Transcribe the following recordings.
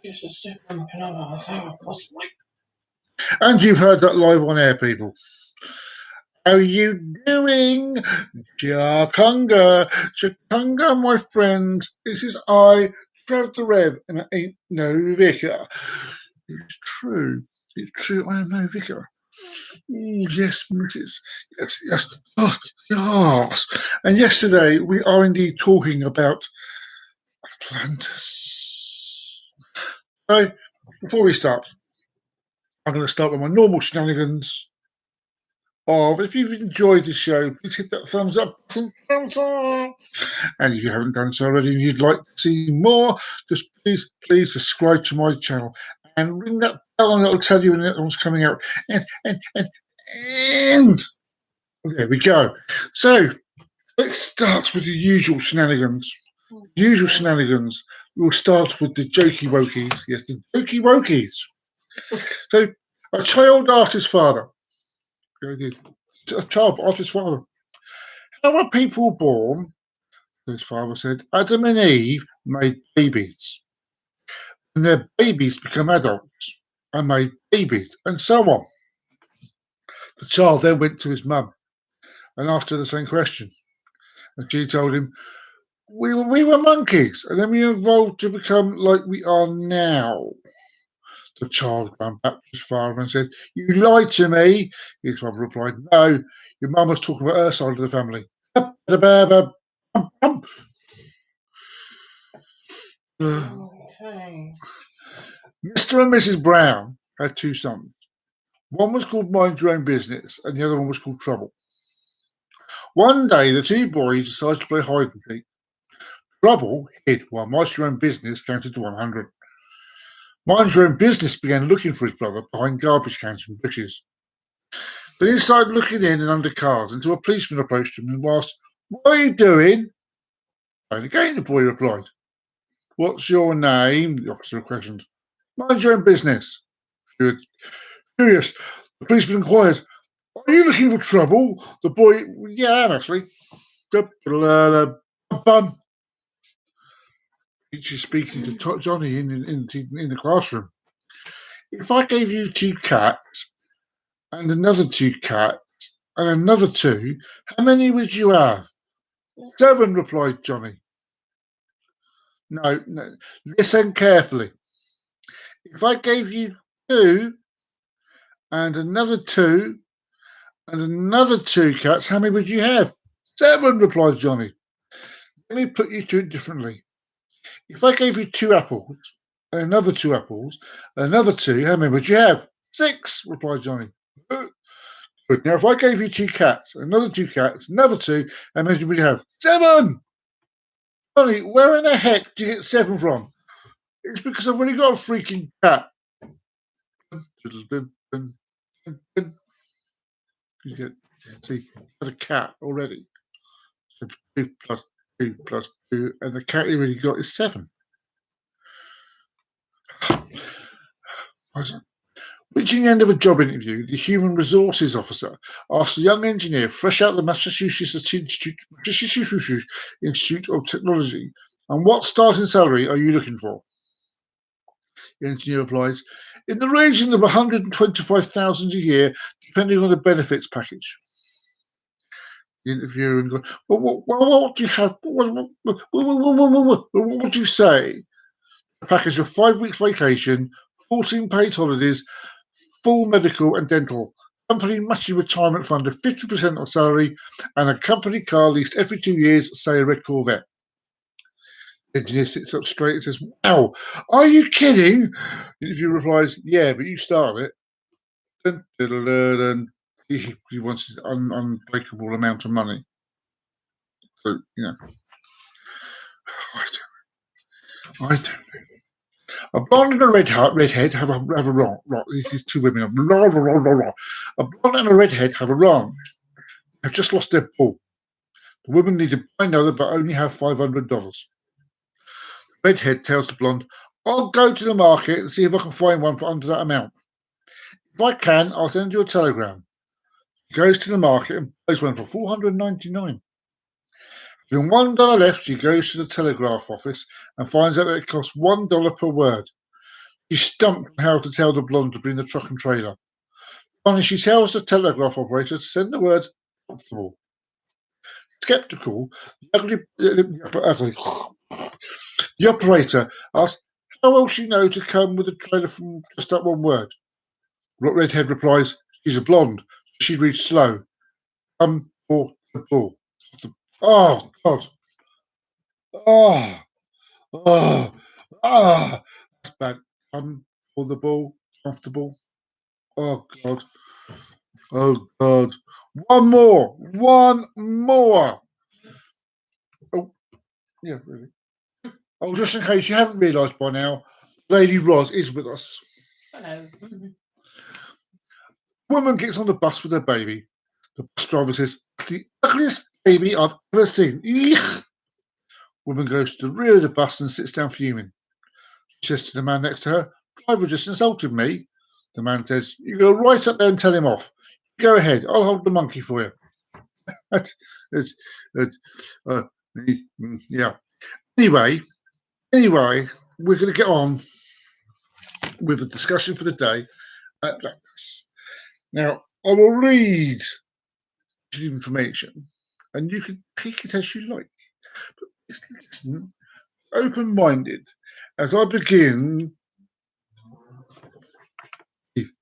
Just a second, can I possibly? And you've heard that live on air, people. How you doing? Chakunga, my friend. It is I, Trev the Rev, and I ain't no vicar. It's true. It's true. I am no vicar. Yes, Mrs. Yes. Oh, yes. And yesterday we are indeed talking about Atlantis. So, before we start, I'm going to start with my normal shenanigans. If you've enjoyed the show, please hit that thumbs up button. And if you haven't done so already and you'd like to see more, just please subscribe to my channel and ring that bell and it'll tell you when that one's coming out. And there we go. So let's start with the usual shenanigans. We'll start with the jokey wokies. Yes, the jokey wokies. So a child asked his father. A child asked his father, how are people born? His father said, Adam and Eve made babies. And their babies become adults and made babies, and so on. The child then went to his mum and asked her the same question. And she told him, we were monkeys, and then we evolved to become like we are now. The child ran back to his father and said, you lied to me. His father replied, no, your mum was talking about her side of the family. Okay. Mr. and Mrs. Brown had two sons. One was called Mind Your Own Business, and the other one was called Trouble. One day, the two boys decided to play hide and seek. Trouble hid while Mind Your Own Business counted to 100. Mind Your Own Business began looking for his brother behind garbage cans and bushes. Then he started looking in and under cars until a policeman approached him and asked, what are you doing? And again the boy replied, what's your name? The officer questioned. Mind Your Own Business. Curious, the policeman inquired, are you looking for trouble? The boy, yeah, I am actually. Teacher speaking to Johnny in the classroom. If I gave you two cats and another two cats and another two, how many would you have? 7, replied Johnny. No, listen carefully. If I gave you 2 and another 2 and another 2 cats, how many would you have? 7, replied Johnny. Let me put you to it differently. If I gave you 2 apples, and another 2 apples, and another 2, how many would you have? 6, replied Johnny. Good. Now, if I gave you 2 cats, another 2 cats, another 2, how many would you have? 7! Johnny, where in the heck do you get 7 from? It's because I've already got a freaking cat. You get, see, you've got a cat already. So 2 plus 2 plus 2, and the cat you already got is 7. Reaching the end of a job interview, the human resources officer asked a young engineer fresh out of the Massachusetts Institute of Technology, and what starting salary are you looking for? The engineer replies, in the region of $125,000 a year, depending on the benefits package. The interviewer goes, well, what do you have? What would you say? A package of 5 weeks vacation, 14 paid holidays, full medical and dental, company matching retirement fund of 50% of salary, and a company car leased every 2 years, say a red Corvette. The engineer sits up straight and says, wow, are you kidding? The interviewer replies, yeah, but you start it. He wants an unbreakable amount of money. So, I don't know. A blonde and a redhead have a wrong. This is 2 women. A blonde and a redhead have a wrong. They've just lost their ball. The woman needs to buy another, but only have $500. The redhead tells the blonde, I'll go to the market and see if I can find one for under that amount. If I can, I'll send you a telegram. She goes to the market and buys one for $499. Having $1 left, she goes to the telegraph office and finds out that it costs $1 per word. She stumped on how to tell the blonde to bring the truck and trailer. Finally, she tells the telegraph operator to send the words comfortable. Skeptical, the operator asked how will she know to come with a trailer from just that one word. Redhead replies, she's a blonde, so she reads slow. Come for the ball. Oh, God. Oh, oh, oh. That's bad. Come for the ball. Comfortable. Oh, God. Oh, God. One more. One more. Oh, yeah, really. Oh, just in case you haven't realised by now, Lady Roz is with us. Hello. Woman gets on the bus with her baby. The bus driver says, "It's the ugliest baby I've ever seen." Eek. Woman goes to the rear of the bus and sits down fuming. She says to the man next to her, "Driver just insulted me." The man says, "You go right up there and tell him off. Go ahead, I'll hold the monkey for you." It's, it's, uh, yeah. Anyway, we're going to get on with the discussion for the day. Now, I will read the information, and you can take it as you like. But listen, open-minded, as I begin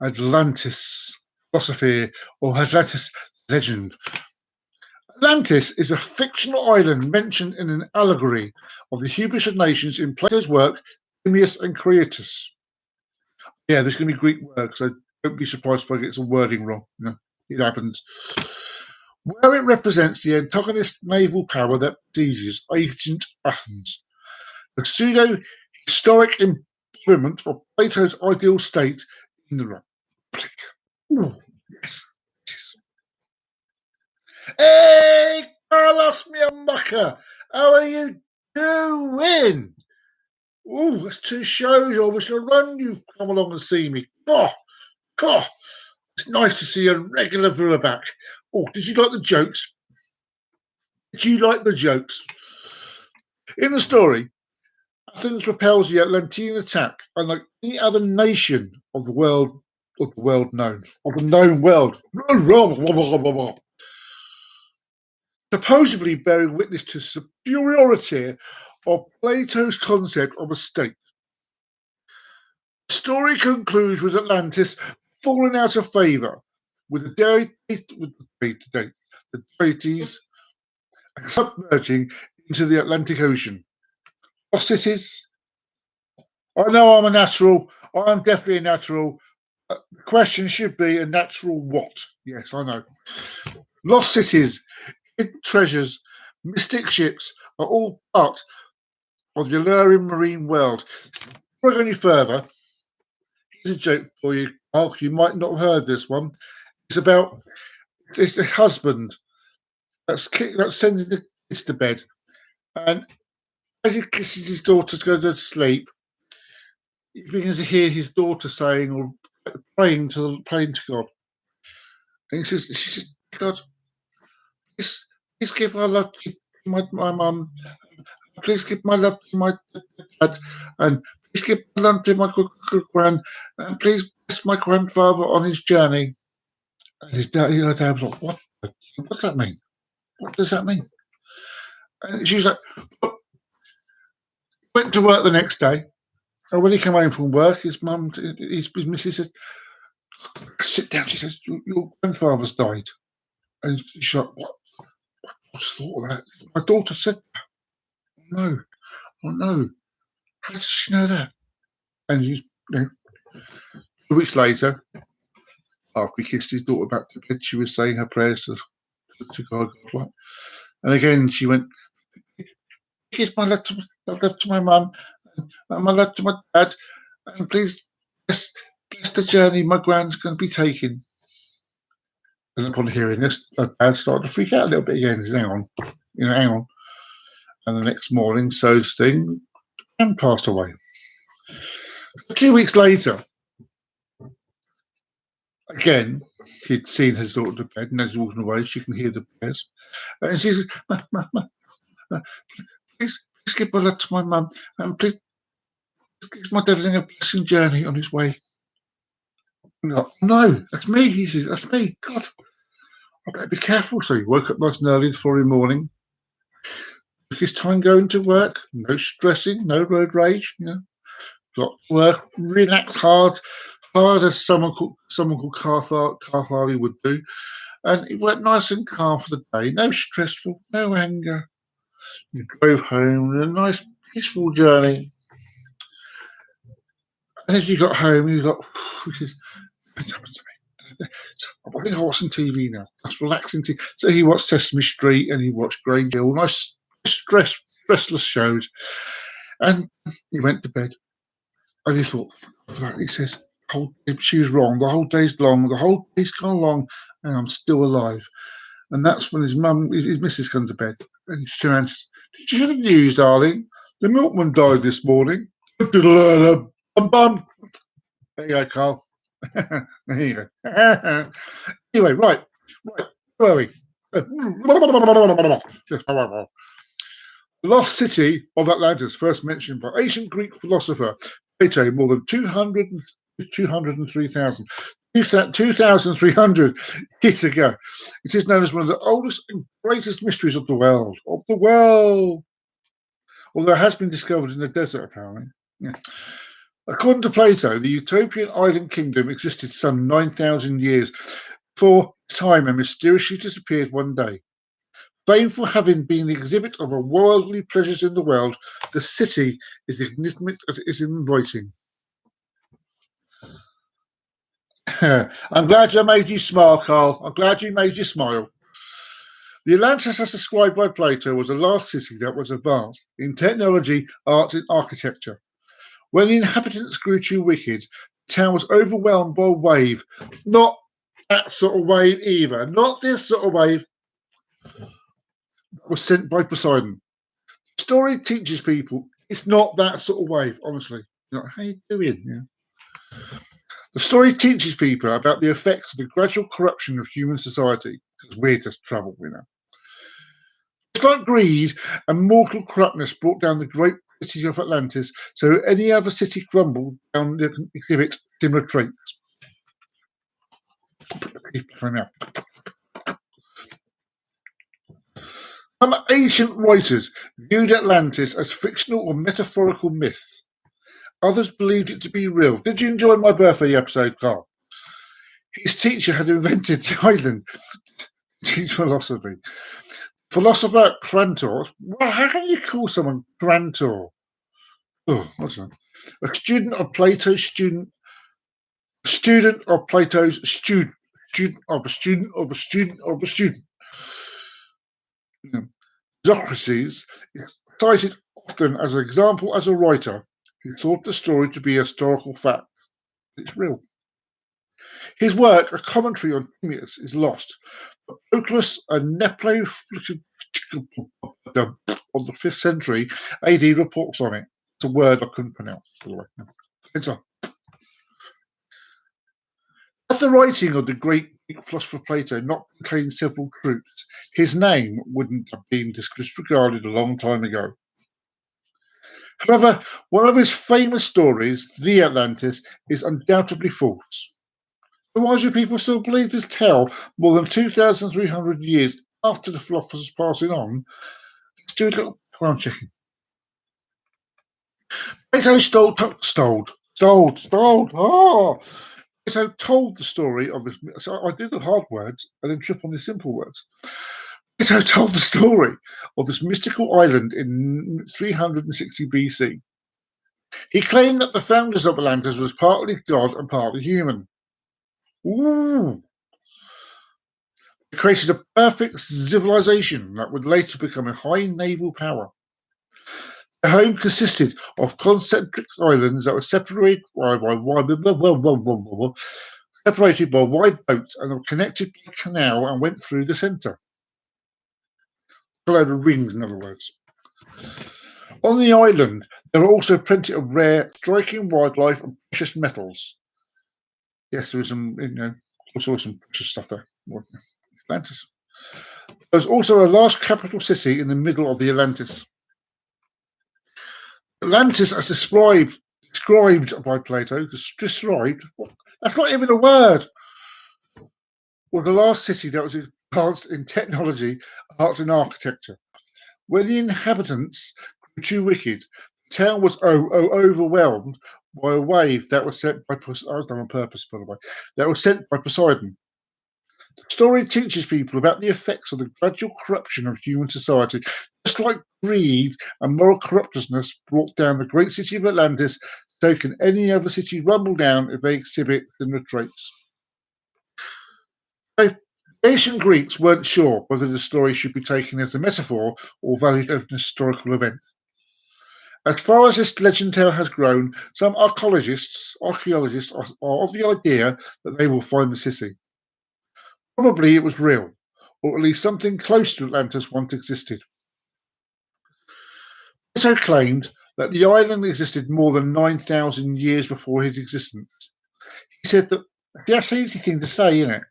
Atlantis philosophy or Atlantis legend. Atlantis is a fictional island mentioned in an allegory of the hubris of nations in Plato's work, Timaeus and Critias. Yeah, there's going to be Greek words, so don't be surprised if I get some wording wrong. You know, it happens. Where it represents the antagonist naval power that sieges ancient Athens, the pseudo-historic embodiment of Plato's ideal state in the Republic. Ooh, yes. Hey, Carlos, me mucker, how are you doing? Oh, that's two shows. I wish I'd run. You've come along and see me. God, it's nice to see a regular viewer back. Oh, did you like the jokes? Did you like the jokes? In the story, Athens repels the Atlantean attack, unlike any other nation of the world, of the known world. Supposedly bearing witness to superiority of Plato's concept of a state. The story concludes with Atlantis falling out of favour with the deities submerging into the Atlantic Ocean. Lost cities. I know I'm a natural. I'm definitely a natural. The question should be a natural what? Yes, I know. Lost cities, hidden treasures, mystic ships are all part of the alluring marine world. Before I go any further, here's a joke for you, Mark. You might not have heard this one. It's about it's a husband that's sending the kids to bed, and as he kisses his daughter to go to sleep, he begins to hear his daughter saying or praying to God. And he says, she says, "God, please give our love to my mum. Please give my love to my dad, and please give my love to my grand, and please bless my grandfather on his journey." And his dad was like, "What? What does that mean? What does that mean?" And she's like, went to work the next day. And when he came home from work, his missus said, "Sit down." She says, "Your grandfather's died." And she's like, "What? I just thought of that. My daughter said that." "No, oh no. How does she know that?" And 2 weeks later, after he kissed his daughter back to bed, she was saying her prayers to God. And again, she went, "Give my love to my mum, and my love to my dad, and please bless the journey my grand's going to be taking." And upon hearing this, her dad started to freak out a little bit again. He said, hang on. And the next morning, so's thing, and passed away. 2 weeks later, again, he'd seen his daughter to bed, and as he's walking away, she can hear the prayers. And she says, please give my love to my mum, and please gives my devil a blessing journey on his way. Like, no, that's me. He says, that's me. God, I better be careful. So he woke up nice and early the following morning. Took his time going to work. No stressing, no road rage. Got to work, relax hard as someone called Carfarley would do. And it went nice and calm for the day. No stressful, no anger. You drove home on a nice, peaceful journey. And as you got home, you got, which is, what's happened to me? So I think I watch some TV now. That's relaxing. So he watched Sesame Street and he watched Grange Hill. Nice, stressless shows. And he went to bed. And he thought, he says, she was wrong. The whole day's long. The whole day's gone long, and I'm still alive. And that's when his missus, come to bed. And she turned, did you hear the news, darling? The milkman died this morning. There you go, Carl. There you go. Anyway, right. Where are we? The lost city of Atlantis, first mentioned by ancient Greek philosopher Plato more than 203,000. 2,300 years ago. It is known as one of the oldest and greatest mysteries of the world. Although it has been discovered in the desert, apparently. Yeah. According to Plato, the utopian island kingdom existed some 9,000 years before time and mysteriously disappeared one day. Famed for having been the exhibit of worldly pleasures in the world, the city is enigmatic as it is inviting. I'm glad I made you smile, Carl. I'm glad you made you smile. The Atlantis, as described by Plato, was the last city that was advanced in technology, art, and architecture. When the inhabitants grew too wicked, the town was overwhelmed by a wave. Not that sort of wave either. Not this sort of wave. Was sent by Poseidon. The story teaches people it's not that sort of wave, honestly. How you doing? Yeah. The story teaches people about the effects of the gradual corruption of human society, because we're just trouble, It's like greed and mortal corruptness brought down the great city of Atlantis, so any other city crumbled down to exhibit similar traits. Some ancient writers viewed Atlantis as fictional or metaphorical myth. Others believed it to be real. Did you enjoy my birthday episode, Carl? His teacher had invented the island to teach philosophy. Philosopher Crantor. Well, how can you call someone Crantor? Oh, what's that? A student of Plato's student of Plato's student of a student of a student of a student. Socrates is cited often as an example as a writer who thought the story to be a historical fact. It's real. His work, a commentary on Timaeus, is lost. But Proclus and Neplo of the 5th century AD reports on it. It's a word I couldn't pronounce, by the way. As the writing of the great Greek philosopher Plato not contained several truths, his name wouldn't have been disregarded a long time ago. However, one of his famous stories, the Atlantis, is undoubtedly false. So why do people still believe this tale more than 2,300 years after the philosopher's passing on? Let's do a little ground checking. Plato Plato told the story of this. So I do the hard words and then trip on the simple words. Plato told the story of this mystical island in 360 BC. He claimed that the founders of Atlantis was partly god and partly human. Ooh. He created a perfect civilization that would later become a high naval power. The home consisted of concentric islands that were separated by wide boats and were connected by a canal and went through the centre. A load of rings, in other words. On the island, there are also plenty of rare, striking wildlife and precious metals. Yes, there was some, also some precious stuff there. Atlantis. There's also a large capital city in the middle of the Atlantis. Atlantis, as described described by Plato, described, that's not even a word, was the last city that was advanced in technology, arts, and architecture. When the inhabitants grew too wicked, the town was overwhelmed by a wave that was sent by I've done on purpose, by the way, that was sent by Poseidon. The story teaches people about the effects of the gradual corruption of human society, just like greed and moral corruptness brought down the great city of Atlantis. So can any other city rumble down if they exhibit similar traits. So, the ancient Greeks weren't sure whether the story should be taken as a metaphor or valued as an historical event. As far as this legend tale has grown, some archaeologists are of the idea that they will find the city. Probably it was real, or at least something close to Atlantis once existed. Plato claimed that the island existed more than 9,000 years before his existence. He said that that's an easy thing to say, isn't it?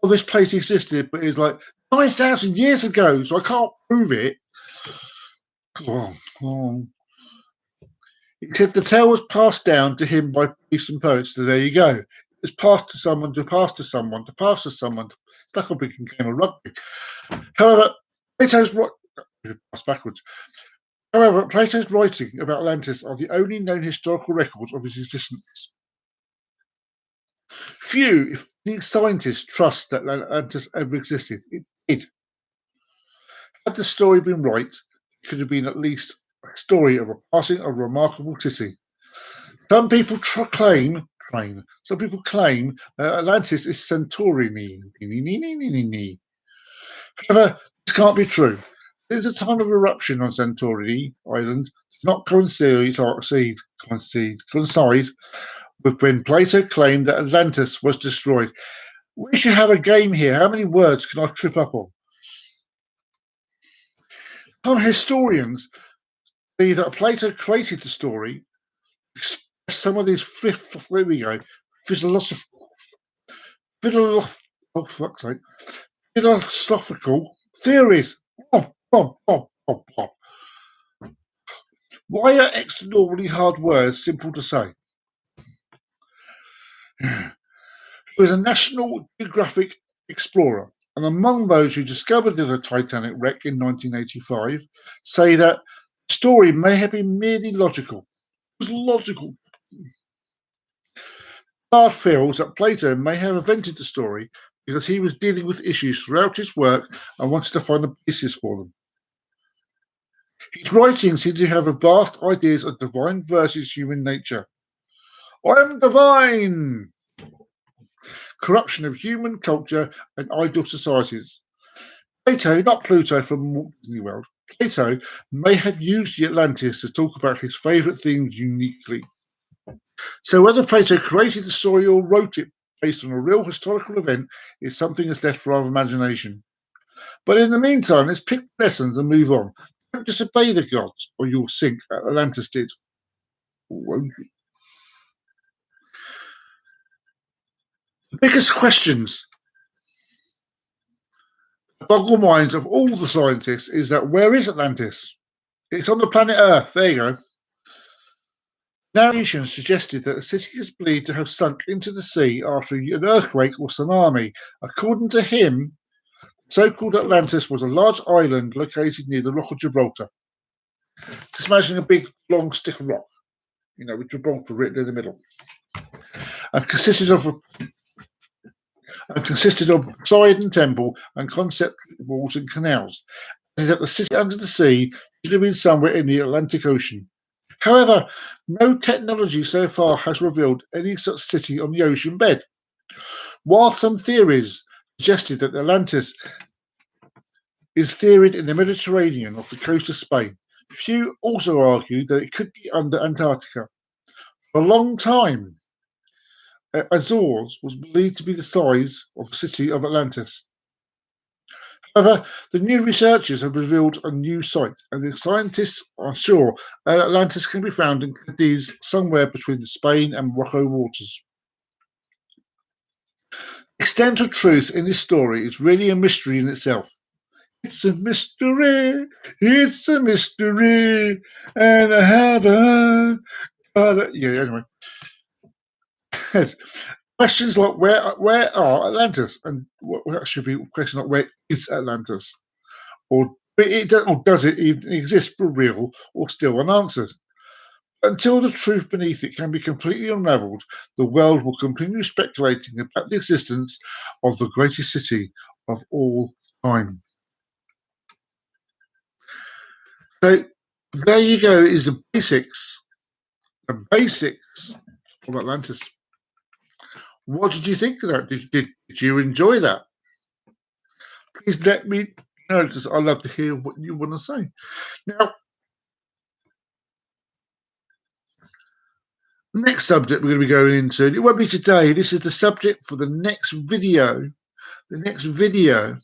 Oh, this place existed, but it's like 9,000 years ago, so I can't prove it. Oh. He said the tale was passed down to him by priests and poets. So there you go. It was passed to someone, to pass to someone, to pass to someone. It's like a big game of rugby. However, Plato's backwards. However, Plato's writing about Atlantis are the only known historical records of its existence. Few, if any, scientists trust that Atlantis ever existed. It did. Had the story been right, it could have been at least a story of a passing of a remarkable city. Some people claim that Atlantis is Santorini. However, this can't be true. There is a time of eruption on Santorini Island, not coincide with when Plato claimed that Atlantis was destroyed. We should have a game here. How many words can I trip up on? Some historians believe that Plato created the story, express some of these philosophical theories. Why are extraordinarily hard words simple to say? He was a National Geographic explorer, and among those who discovered the Titanic wreck in 1985, say that the story may have been merely logical. It was logical. Bard feels that Plato may have invented the story because he was dealing with issues throughout his work and wanted to find a basis for them. His writings seem to have vast ideas of divine versus human nature. I am divine! Corruption of human culture and ideal societies. Plato, not Pluto from Walt Disney World, Plato may have used the Atlantis to talk about his favourite things uniquely. So whether Plato created the story or wrote it based on a real historical event is something that's left for our imagination. But in the meantime, let's pick lessons and move on. Don't disobey the gods, or you'll sink as Atlantis did. The biggest questions that boggle minds of all the scientists is that where is Atlantis? It's on the planet Earth. There you go. Narration suggested that the city is believed to have sunk into the sea after an earthquake or tsunami. According to him, so-called Atlantis was a large island located near the Rock of Gibraltar. Just imagine a big, long stick of rock, with Gibraltar written in the middle, and consisted of Poseidon Temple and concept walls and canals. And that the city under the sea should have been somewhere in the Atlantic Ocean. However, no technology so far has revealed any such city on the ocean bed. While some theories suggested that Atlantis is theorized in the Mediterranean off the coast of Spain, few also argued that it could be under Antarctica. For a long time, Azores was believed to be the size of the city of Atlantis. However, the new researchers have revealed a new site, and the scientists are sure that Atlantis can be found in Cadiz, somewhere between the Spain and Morocco waters. The extent of truth in this story is really a mystery in itself. It's a mystery, and I haven't Yeah. Anyway, yes. Questions like where are Atlantis, and what should be questions like where is Atlantis, or or does it even exist for real, or still unanswered? Until the truth beneath it can be completely unravelled, the world will continue speculating about the existence of the greatest city of all time. So there you go, is the basics of Atlantis. What did you think of that? Did you enjoy that? Please let me know, because I love to hear what you want to say. Now, next subject we're going to be going into, it won't be today, this is the subject for the next video. The next video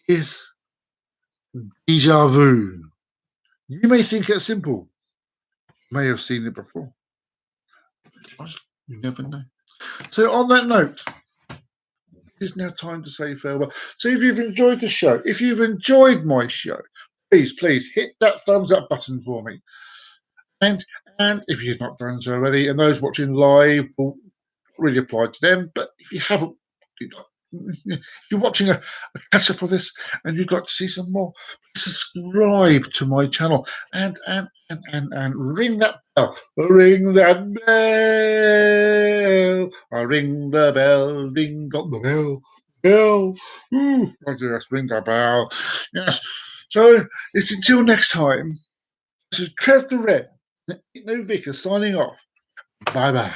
is deja vu. You may think it's simple, you may have seen it before. You never know. So on that note, it's now time to say farewell. So if you've enjoyed the show, if you've enjoyed my show, please hit that thumbs up button for me. And if you've not done so already, and those watching live will really apply to them, but if you haven't, if you're watching a catch up of this and you'd like to see some more, subscribe to my channel and ring that bell. Ring that bell. I ring the bell. Ding got the bell. Bell. Ooh, yes, ring the bell. Yes. So it's until next time. This is Trev the Red. No Vicar signing off. Bye bye.